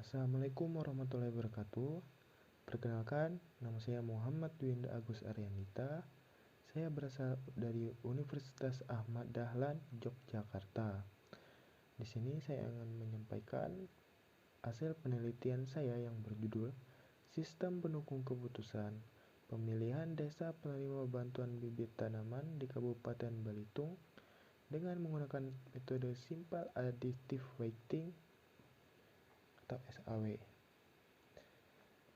Assalamualaikum warahmatullahi wabarakatuh. Perkenalkan, nama saya Muhammad Dwinda Agus Arianita. Saya berasal dari Universitas Ahmad Dahlan, Yogyakarta. Di sini saya akan menyampaikan hasil penelitian saya yang berjudul Sistem Pendukung Keputusan Pemilihan Desa Penerima Bantuan Bibit Tanaman di Kabupaten Belitung dengan menggunakan metode Simple Additive Weighting atau SAW.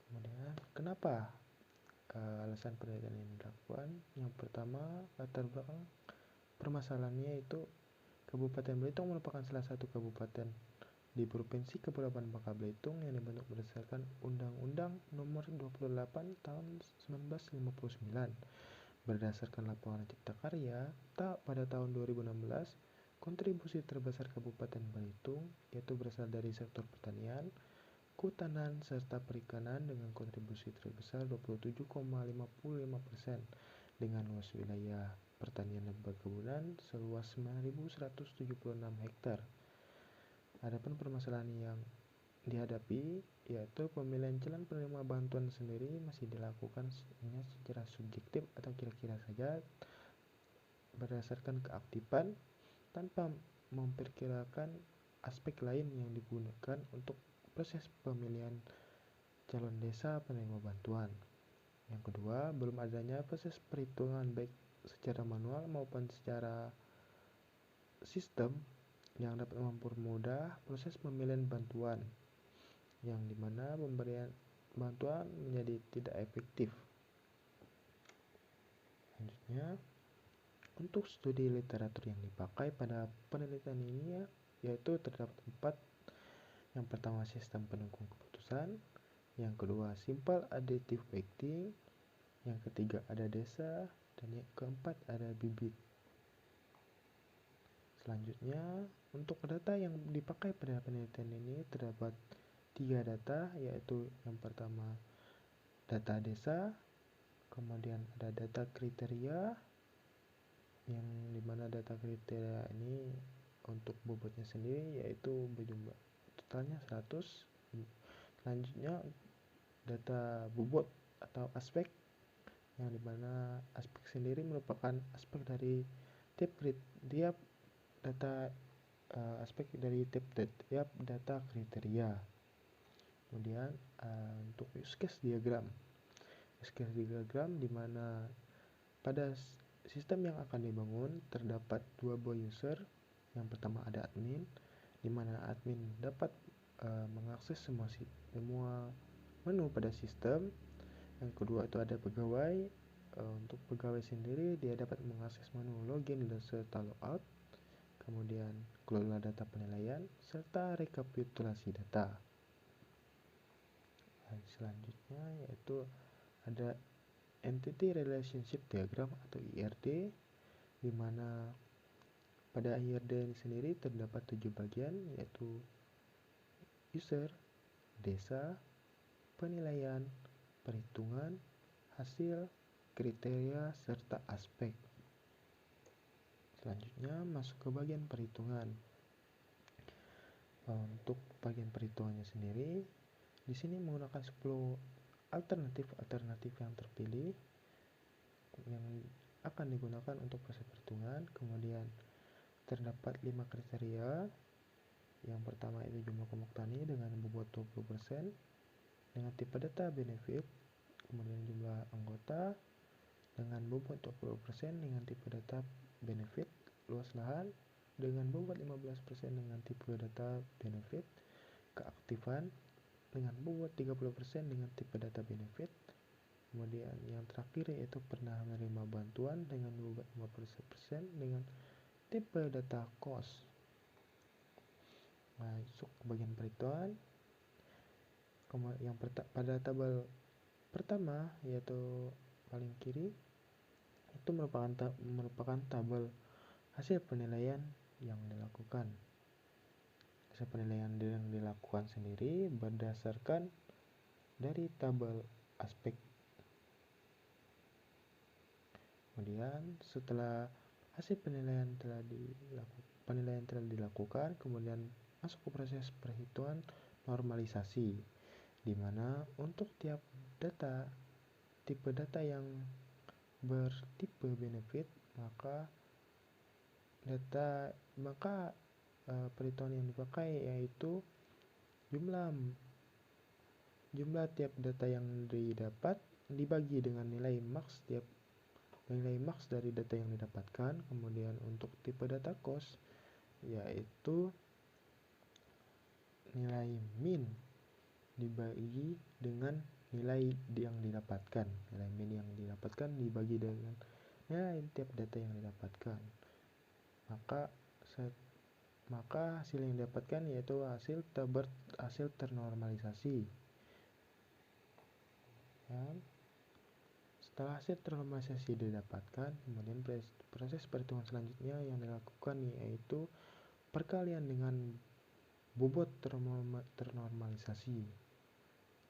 Kemudian, kenapa alasan penelitian ini dilakukan? Yang pertama, latar belakang permasalahannya yaitu Kabupaten Belitung merupakan salah satu kabupaten di Provinsi Kepulauan Bangka Belitung yang dibentuk berdasarkan Undang-Undang Nomor 28 Tahun 1959. Berdasarkan laporan Cipta Karya pada tahun 2016, kontribusi terbesar Kabupaten Belitung yaitu berasal dari sektor pertanian, kehutanan, serta perikanan dengan kontribusi terbesar 27,55% dengan luas wilayah pertanian dan perkebunan seluas 9.176 hektar. Adapun permasalahan yang dihadapi yaitu pemilihan calon penerima bantuan sendiri masih dilakukan secara subjektif atau kira-kira saja berdasarkan keaktifan tanpa memperkirakan aspek lain yang digunakan untuk proses pemilihan calon desa penerima bantuan. Yang kedua, belum adanya proses perhitungan baik secara manual maupun secara sistem yang dapat mempermudah proses pemilihan bantuan, yang dimana pemberian bantuan menjadi tidak efektif. Selanjutnya, untuk studi literatur yang dipakai pada penelitian ini yaitu terdapat 4. Yang pertama, sistem pendukung keputusan. Yang kedua, simple additive weighting. Yang ketiga, ada desa. Dan yang keempat, ada bibit. Selanjutnya, untuk data yang dipakai pada penelitian ini terdapat 3 data, yaitu yang pertama data desa, kemudian ada data kriteria, yang dimana data kriteria ini untuk bobotnya sendiri yaitu berjumlah totalnya 100. Selanjutnya data bobot atau aspek, yang dimana aspek sendiri merupakan aspek dari tiap data aspek dari tiap data kriteria. Kemudian untuk use case diagram dimana pada sistem yang akan dibangun terdapat 2 buah user. Yang pertama ada admin, dimana admin dapat mengakses semua menu pada sistem. Yang kedua itu ada pegawai. Untuk pegawai sendiri dia dapat mengakses menu login serta logout, kemudian kelola data penilaian serta rekapitulasi data. Selanjutnya yaitu ada Entity Relationship Diagram atau IRD, di mana pada IRD sendiri terdapat 7 bagian yaitu user, desa, penilaian, perhitungan, hasil, kriteria, serta aspek. Selanjutnya masuk ke bagian perhitungan. Untuk bagian perhitungannya sendiri, di sini menggunakan 10 alternatif yang terpilih yang akan digunakan untuk proses perhitungan. Kemudian terdapat 5 kriteria. Yang pertama itu jumlah kelompok tani dengan bobot 20% dengan tipe data benefit. Kemudian jumlah anggota dengan bobot 20% dengan tipe data benefit. Luas lahan dengan bobot 15% dengan tipe data benefit. Keaktifan dengan bobot 30% dengan tipe data benefit. Kemudian yang terakhir yaitu pernah menerima bantuan dengan bobot 50% dengan tipe data cost. Masuk ke bagian perhitungan. Yang pada tabel pertama yaitu paling kiri itu merupakan tabel hasil penilaian yang dilakukan. Hasil penilaian yang dilakukan sendiri berdasarkan dari tabel aspek. Kemudian setelah hasil penilaian telah dilakukan, kemudian masuk ke proses perhitungan ternormalisasi, di mana untuk tiap tipe data yang bertipe benefit, maka perhitungan yang dipakai yaitu jumlah tiap data yang didapat dibagi dengan nilai max dari data yang didapatkan. Kemudian untuk tipe data cost yaitu nilai min dibagi dengan nilai yang didapatkan. Nilai min yang didapatkan dibagi dengan nilai tiap data yang didapatkan. Maka hasil yang didapatkan yaitu hasil ternormalisasi. Setelah hasil ternormalisasi didapatkan, kemudian proses perhitungan selanjutnya yang dilakukan yaitu perkalian dengan bobot ternormalisasi,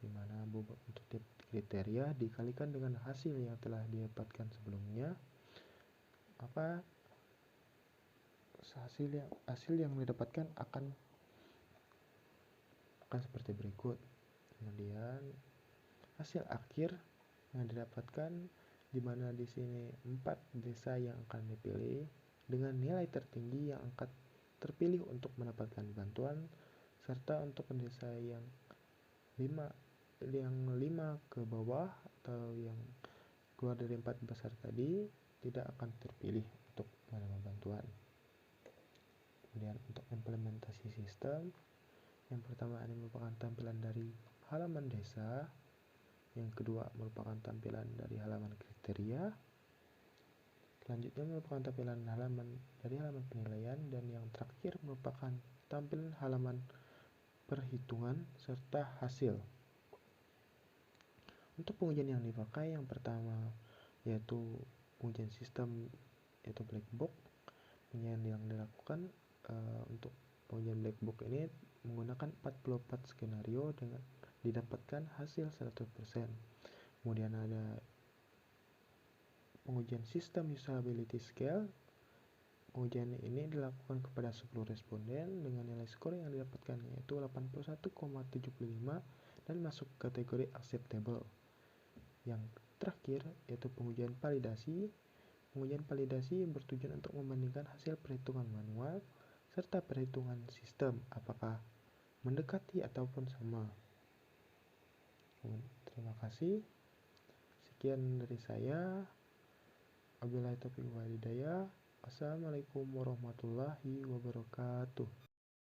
di mana bobot untuk tiap kriteria dikalikan dengan hasil yang telah didapatkan sebelumnya. Maka hasil yang didapatkan akan seperti berikut. Kemudian hasil akhir yang didapatkan, di mana di sini 4 desa yang akan dipilih dengan nilai tertinggi yang akan terpilih untuk mendapatkan bantuan, serta untuk desa yang 5 ke bawah atau yang keluar dari 4 besar tadi tidak akan terpilih untuk menerima bantuan. Kemudian untuk implementasi sistem, yang pertama ini merupakan tampilan dari halaman desa, yang kedua merupakan tampilan dari halaman kriteria, selanjutnya merupakan tampilan dari halaman penilaian, dan yang terakhir merupakan tampilan halaman perhitungan serta hasil. Untuk pengujian yang dipakai, yang pertama yaitu pengujian sistem yaitu black box. Pengujian yang dilakukan untuk pengujian black box ini menggunakan 44 skenario dengan didapatkan hasil 100%. Kemudian ada pengujian sistem usability scale. Pengujian ini dilakukan kepada 10 responden dengan nilai skor yang didapatkan yaitu 81,75 dan masuk kategori acceptable. Yang terakhir yaitu pengujian validasi. Pengujian validasi bertujuan untuk membandingkan hasil perhitungan manual serta perhitungan sistem apakah mendekati ataupun sama. Terima kasih. Sekian dari saya. Wabillahi taufiq wal hidayah. Assalamualaikum warahmatullahi wabarakatuh.